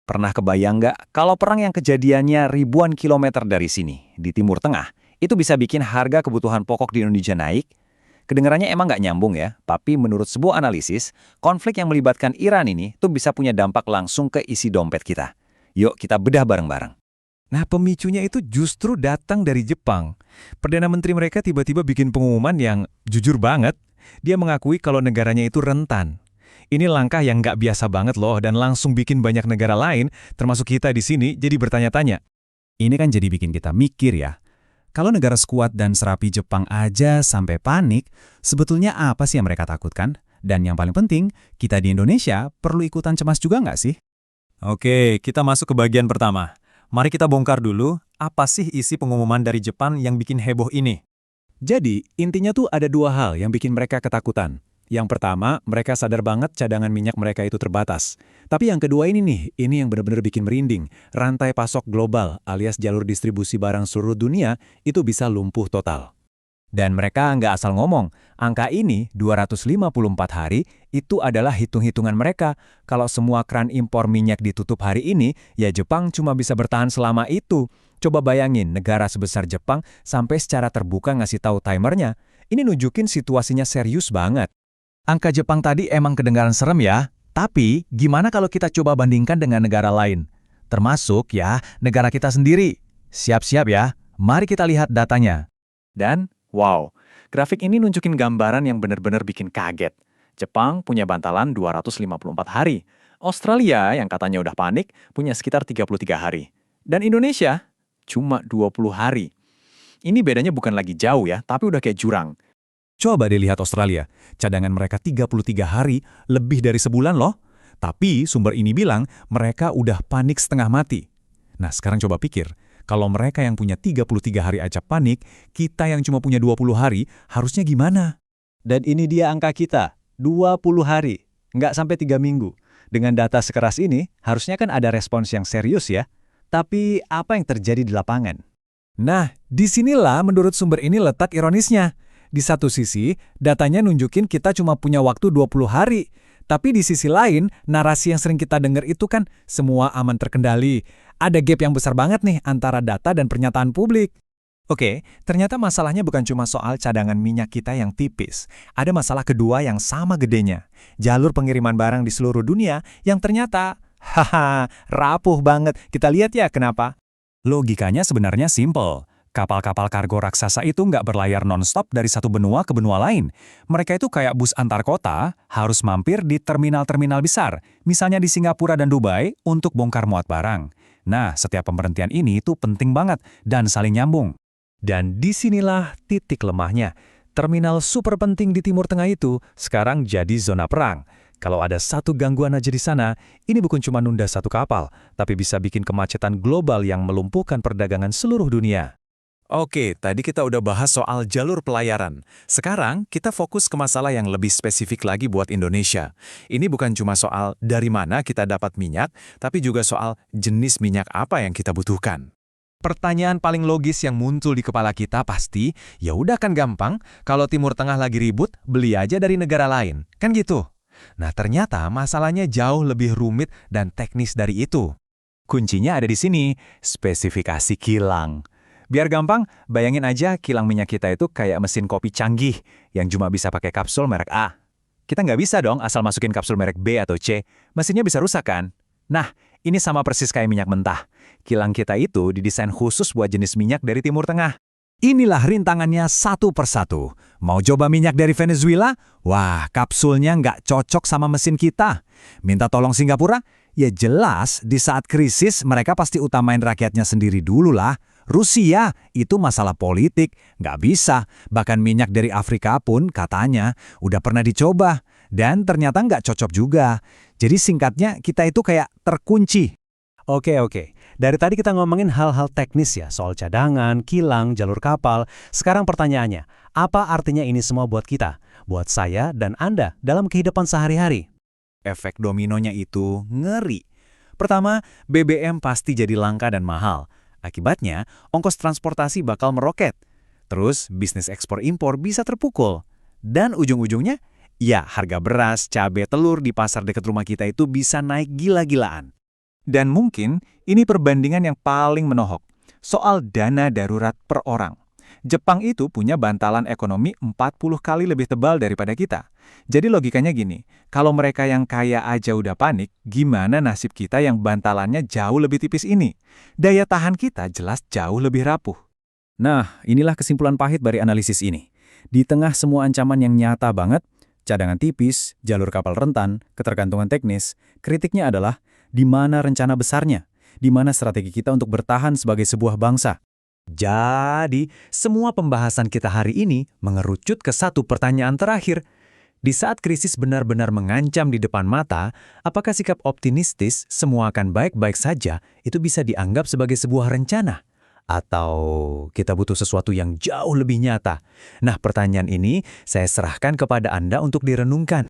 Pernah kebayang nggak kalau perang yang kejadiannya ribuan kilometer dari sini, di Timur Tengah, itu bisa bikin harga kebutuhan pokok di Indonesia naik? Kedengarannya emang nggak nyambung ya, tapi menurut sebuah analisis, konflik yang melibatkan Iran ini tuh bisa punya dampak langsung ke isi dompet kita. Yuk kita bedah bareng-bareng. Nah, pemicunya itu justru datang dari Jepang. Perdana Menteri mereka tiba-tiba bikin pengumuman yang jujur banget. Dia mengakui kalau negaranya itu rentan. Ini langkah yang nggak biasa banget loh dan langsung bikin banyak negara lain, termasuk kita di sini, jadi bertanya-tanya. Ini kan jadi bikin kita mikir ya. Kalau negara sekuat dan serapi Jepang aja sampai panik, sebetulnya apa sih yang mereka takutkan? Dan yang paling penting, kita di Indonesia perlu ikutan cemas juga nggak sih? Oke, kita masuk ke bagian pertama. Mari kita bongkar dulu, apa sih isi pengumuman dari Jepang yang bikin heboh ini? Jadi, intinya tuh ada dua hal yang bikin mereka ketakutan. Yang pertama, mereka sadar banget cadangan minyak mereka itu terbatas. Tapi yang kedua ini nih, ini yang benar-benar bikin merinding. Rantai pasok global alias jalur distribusi barang seluruh dunia itu bisa lumpuh total. Dan mereka nggak asal ngomong, angka ini 254 hari itu adalah hitung-hitungan mereka. Kalau semua keran impor minyak ditutup hari ini, ya Jepang cuma bisa bertahan selama itu. Coba bayangin negara sebesar Jepang sampai secara terbuka ngasih tahu timernya. Ini nunjukin situasinya serius banget. Angka Jepang tadi emang kedengaran serem ya, tapi gimana kalau kita coba bandingkan dengan negara lain? Termasuk ya, negara kita sendiri. Siap-siap ya, mari kita lihat datanya. Dan, wow, grafik ini nunjukin gambaran yang benar-benar bikin kaget. Jepang punya bantalan 254 hari. Australia yang katanya udah panik punya sekitar 33 hari. Dan Indonesia cuma 20 hari. Ini bedanya bukan lagi jauh ya, tapi udah kayak jurang. Coba dilihat Australia, cadangan mereka 33 hari, lebih dari sebulan loh. Tapi sumber ini bilang mereka udah panik setengah mati. Nah sekarang coba pikir, kalau mereka yang punya 33 hari aja panik, kita yang cuma punya 20 hari, harusnya gimana? Dan ini dia angka kita, 20 hari, nggak sampai 3 minggu. Dengan data sekeras ini, harusnya kan ada respons yang serius ya. Tapi apa yang terjadi di lapangan? Nah, disinilah menurut sumber ini letak ironisnya. Di satu sisi, datanya nunjukin kita cuma punya waktu 20 hari. Tapi di sisi lain, narasi yang sering kita dengar itu kan semua aman terkendali. Ada gap yang besar banget nih antara data dan pernyataan publik. Oke, ternyata masalahnya bukan cuma soal cadangan minyak kita yang tipis. Ada masalah kedua yang sama gedenya. Jalur pengiriman barang di seluruh dunia yang ternyata, rapuh banget. Kita lihat ya kenapa. Logikanya sebenarnya simple. Kapal-kapal kargo raksasa itu nggak berlayar non-stop dari satu benua ke benua lain. Mereka itu kayak bus antar kota, harus mampir di terminal-terminal besar, misalnya di Singapura dan Dubai, untuk bongkar muat barang. Nah, setiap pemberhentian ini itu penting banget dan saling nyambung. Dan disinilah titik lemahnya. Terminal super penting di Timur Tengah itu sekarang jadi zona perang. Kalau ada satu gangguan aja di sana, ini bukan cuma nunda satu kapal, tapi bisa bikin kemacetan global yang melumpuhkan perdagangan seluruh dunia. Oke, tadi kita udah bahas soal jalur pelayaran. Sekarang kita fokus ke masalah yang lebih spesifik lagi buat Indonesia. Ini bukan cuma soal dari mana kita dapat minyak, tapi juga soal jenis minyak apa yang kita butuhkan. Pertanyaan paling logis yang muncul di kepala kita pasti, ya udah kan gampang, kalau Timur Tengah lagi ribut, beli aja dari negara lain. Kan gitu? Nah ternyata masalahnya jauh lebih rumit dan teknis dari itu. Kuncinya ada di sini, spesifikasi kilang. Biar gampang, bayangin aja kilang minyak kita itu kayak mesin kopi canggih yang cuma bisa pakai kapsul merek A. Kita nggak bisa dong asal masukin kapsul merek B atau C, mesinnya bisa rusak kan? Nah, ini sama persis kayak minyak mentah. Kilang kita itu didesain khusus buat jenis minyak dari Timur Tengah. Inilah rintangannya satu persatu. Mau coba minyak dari Venezuela? Wah, kapsulnya nggak cocok sama mesin kita. Minta tolong Singapura? Ya jelas, di saat krisis mereka pasti utamain rakyatnya sendiri dulu lah. Rusia itu masalah politik, nggak bisa. Bahkan minyak dari Afrika pun katanya udah pernah dicoba. Dan ternyata nggak cocok juga. Jadi singkatnya kita itu kayak terkunci. Oke. Dari tadi kita ngomongin hal-hal teknis ya, soal cadangan, kilang, jalur kapal. Sekarang pertanyaannya, apa artinya ini semua buat kita? Buat saya dan Anda dalam kehidupan sehari-hari? Efek dominonya itu ngeri. Pertama, BBM pasti jadi langka dan mahal. Akibatnya, ongkos transportasi bakal meroket. Terus, bisnis ekspor-impor bisa terpukul. Dan ujung-ujungnya, ya harga beras, cabai, telur di pasar dekat rumah kita itu bisa naik gila-gilaan. Dan mungkin ini perbandingan yang paling menohok. Soal dana darurat per orang. Jepang itu punya bantalan ekonomi 40 kali lebih tebal daripada kita. Jadi logikanya gini, kalau mereka yang kaya aja udah panik, gimana nasib kita yang bantalannya jauh lebih tipis ini? Daya tahan kita jelas jauh lebih rapuh. Nah, inilah kesimpulan pahit dari analisis ini. Di tengah semua ancaman yang nyata banget, cadangan tipis, jalur kapal rentan, ketergantungan teknis, kritiknya adalah di mana rencana besarnya, di mana strategi kita untuk bertahan sebagai sebuah bangsa. Jadi, semua pembahasan kita hari ini mengerucut ke satu pertanyaan terakhir. Di saat krisis benar-benar mengancam di depan mata, apakah sikap optimistis semua akan baik-baik saja itu bisa dianggap sebagai sebuah rencana? Atau kita butuh sesuatu yang jauh lebih nyata? Nah, pertanyaan ini saya serahkan kepada Anda untuk direnungkan.